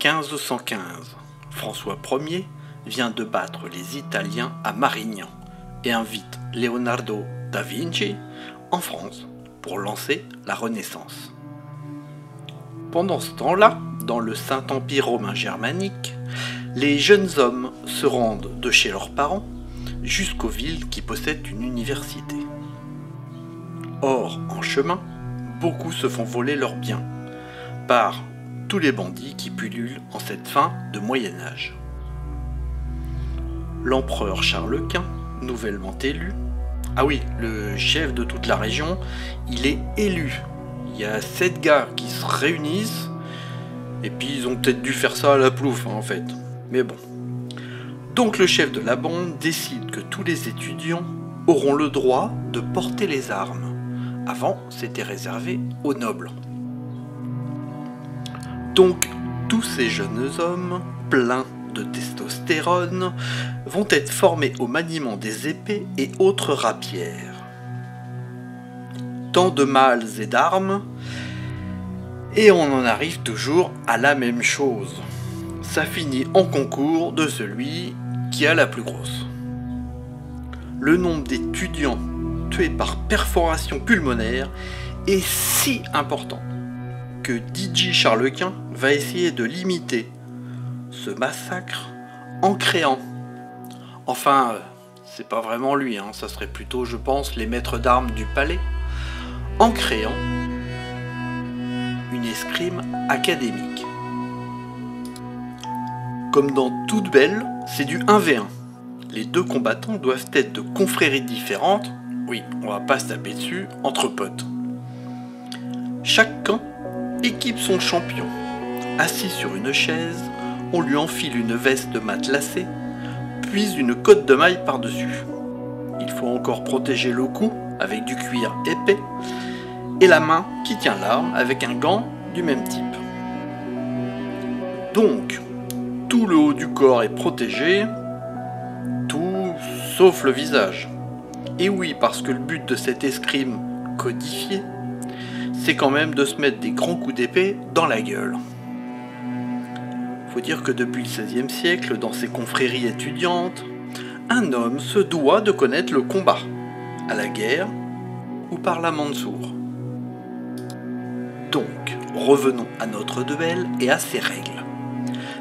1515, François Ier vient de battre les Italiens à Marignan et invite Leonardo da Vinci en France pour lancer la Renaissance. Pendant ce temps-là, dans le Saint-Empire romain germanique, les jeunes hommes se rendent de chez leurs parents jusqu'aux villes qui possèdent une université. Or, en chemin, beaucoup se font voler leurs biens par tous les bandits qui pullulent en cette fin de Moyen-Âge. L'empereur Charles Quint, nouvellement élu, ah oui, le chef de toute la région, il est élu. Il y a 7 gars qui se réunissent, et puis ils ont peut-être dû faire ça à la plouffe, en fait. Mais bon. Donc le chef de la bande décide que tous les étudiants auront le droit de porter les armes. Avant, c'était réservé aux nobles. Donc, tous ces jeunes hommes, pleins de testostérone, vont être formés au maniement des épées et autres rapières. Tant de mâles et d'armes, et on en arrive toujours à la même chose. Ça finit en concours de celui qui a la plus grosse. Le nombre d'étudiants tués par perforation pulmonaire est si important que DJ Charles Quint va essayer de limiter ce massacre en créant, enfin, c'est pas vraiment lui, ça serait plutôt, je pense, les maîtres d'armes du palais, en créant une escrime académique. Comme dans toute belle, c'est du 1v1. Les deux combattants doivent être de confréries différentes, oui, on va pas se taper dessus, entre potes. Chaque camp équipe son champion. Assis sur une chaise, on lui enfile une veste matelassée, puis une cotte de maille par-dessus. Il faut encore protéger le cou avec du cuir épais et la main qui tient l'arme avec un gant du même type. Donc, tout le haut du corps est protégé, tout sauf le visage. Et oui, parce que le but de cette escrime codifiée, c'est quand même de se mettre des grands coups d'épée dans la gueule. Faut dire que depuis le XVIe siècle, dans ces confréries étudiantes, un homme se doit de connaître le combat, à la guerre ou par la Mansour. Donc, revenons à notre duel et à ses règles.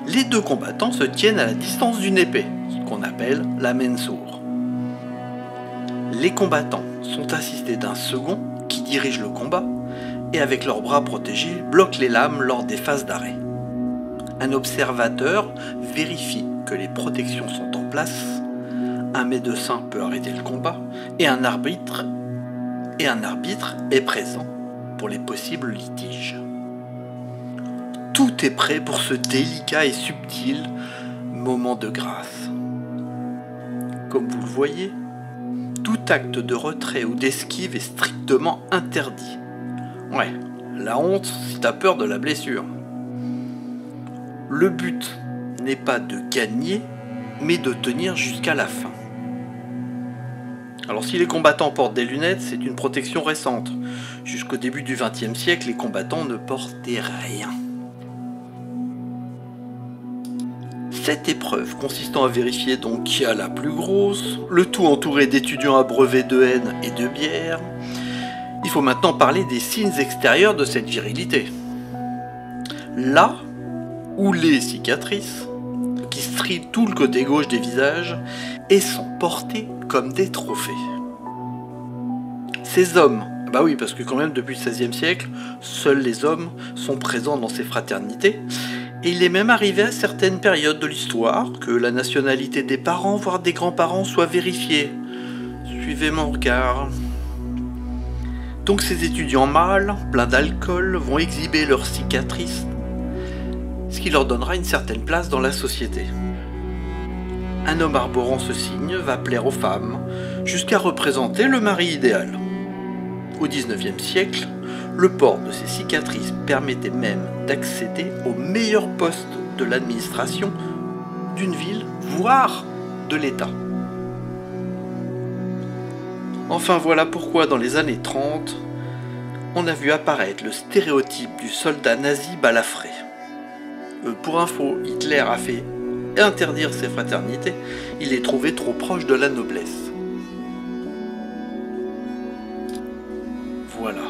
Les deux combattants se tiennent à la distance d'une épée, ce qu'on appelle la Mansour. Les combattants sont assistés d'un second qui dirige le combat et avec leurs bras protégés bloque les lames lors des phases d'arrêt. Un observateur vérifie que les protections sont en place, un médecin peut arrêter le combat et un arbitre est présent pour les possibles litiges. Tout est prêt pour ce délicat et subtil moment de grâce. Comme vous le voyez, tout acte de retrait ou d'esquive est strictement interdit. Ouais, la honte si t'as peur de la blessure. Le but n'est pas de gagner, mais de tenir jusqu'à la fin. Alors si les combattants portent des lunettes, c'est une protection récente. Jusqu'au début du XXe siècle, les combattants ne portaient rien. Cette épreuve consistant à vérifier donc qui a la plus grosse, le tout entouré d'étudiants abreuvés de haine et de bière, il faut maintenant parler des signes extérieurs de cette virilité. Là où les cicatrices, qui strient tout le côté gauche des visages, et sont portés comme des trophées. Ces hommes, bah oui, parce que quand même depuis le XVIe siècle, seuls les hommes sont présents dans ces fraternités, et il est même arrivé à certaines périodes de l'histoire que la nationalité des parents, voire des grands-parents, soit vérifiée. Suivez mon regard. Donc ces étudiants mâles, pleins d'alcool, vont exhiber leurs cicatrices, ce qui leur donnera une certaine place dans la société. Un homme arborant ce signe va plaire aux femmes, jusqu'à représenter le mari idéal. Au XIXe siècle, le port de ces cicatrices permettait même d'accéder aux meilleurs postes de l'administration d'une ville, voire de l'État. Enfin voilà pourquoi dans les années 30, on a vu apparaître le stéréotype du soldat nazi balafré. pour info, Hitler a fait interdire ces fraternités, il les trouvait trop proches de la noblesse. Voilà,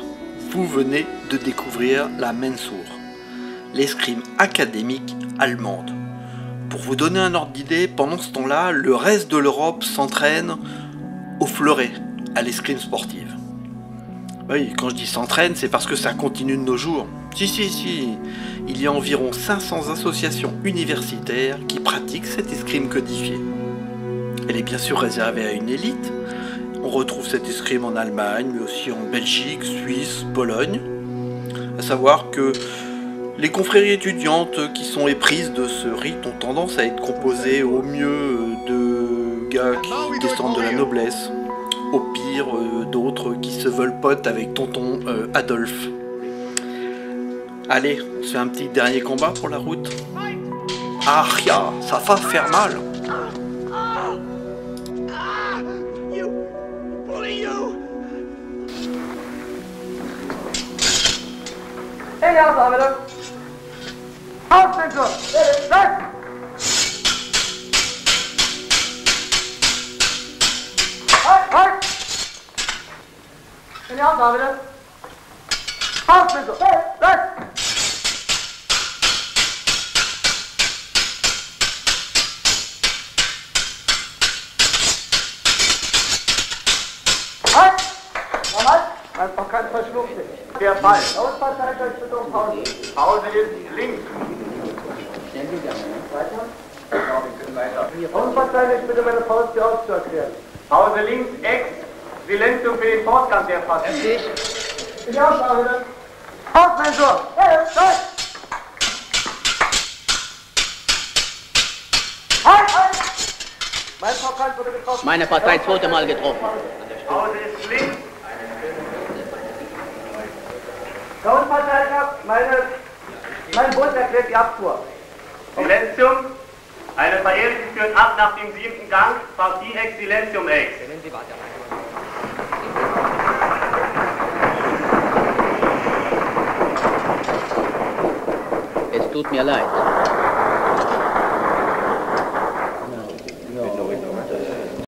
vous venez de découvrir la Mensur, l'escrime académique allemande. Pour vous donner un ordre d'idée, pendant ce temps-là, le reste de l'Europe s'entraîne au fleuret, à l'escrime sportive. Oui, quand je dis s'entraîne, c'est parce que ça continue de nos jours. Si. Il y a environ 500 associations universitaires qui pratiquent cette escrime codifiée. Elle est bien sûr réservée à une élite. On retrouve cette escrime en Allemagne, mais aussi en Belgique, Suisse, Pologne. À savoir que les confréries étudiantes qui sont éprises de ce rite ont tendance à être composées au mieux de gars qui descendent de la noblesse, au pire d'autres qui se veulent potes avec tonton Adolphe. Allez, on se fait un petit dernier combat pour la route. Ah, ça va faire mal. Hey, ja, da haben wir das. Aufstände! Weg! Halt! Hey, ja, da haben wir das. Aufstände! Weg! Halt! Einfach kein Verschluss. Der Fall. Ausfallzeit euch bitte um Pause. Pause ist links. Weiter. Ausfallzeit ist bitte meine Faust hier auszuerklären. Pause links, Ex. Silenzium für den Fortgang der Partie. Ich auch wieder. Hauptmensur! Hey! Mein Vorkant wurde getroffen. Meine Partei zweite Mal getroffen. Pause ist links. Grundverteidiger, mein Bund erklärt die Abfuhr. Silenzium. Eine Verehrung führt ab nach dem 7. Gang. Partie ex Silenzium ex. Es tut mir leid.